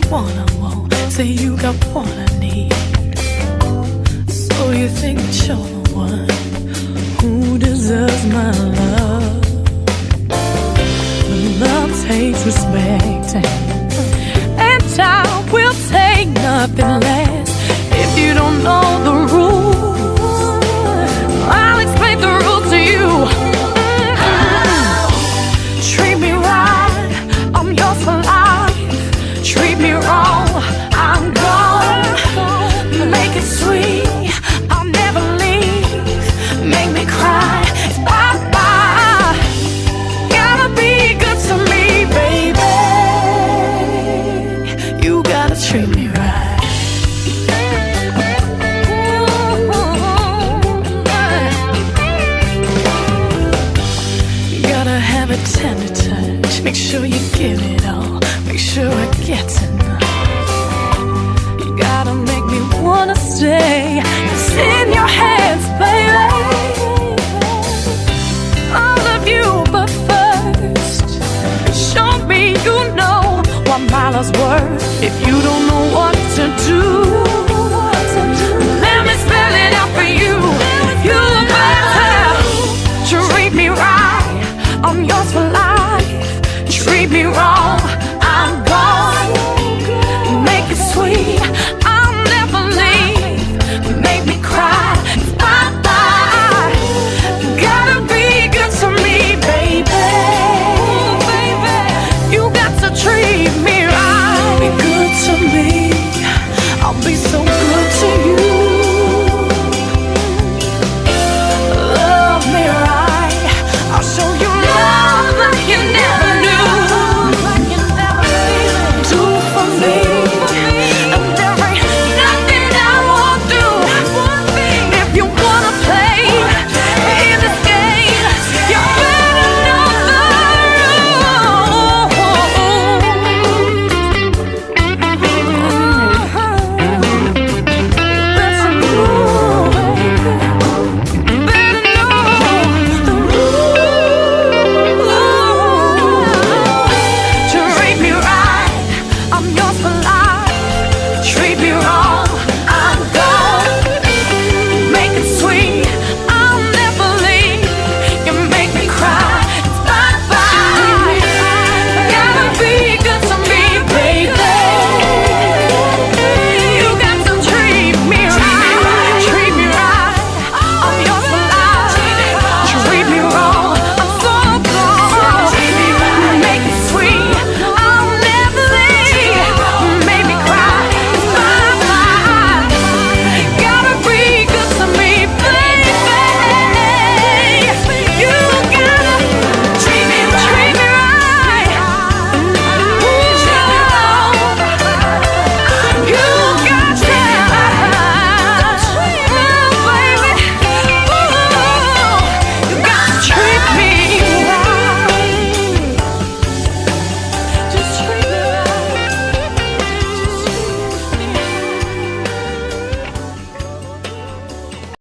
what I want, say you got what I need. So you think that you're the one who deserves my love. But love takes respect, and time will take nothing less. If you don't know the rules, I'll explain the rules to you. Treat me right, I'm yours for life. Treat me wrong, I'm gone. Make it sweet, I'll never leave. Make me cry, bye-bye. Gotta be good to me, baby. You gotta treat me right. Have a tender touch, make sure you give it all, make sure I get enough. You gotta make me wanna stay, it's in your hands, baby. I love you, but first, show me you know what my love's worth. If you don't know what to do, let me spell it out for you. You better treat me right, I'm yours for life. Treat me wrong, I'm gone. Make it sweet,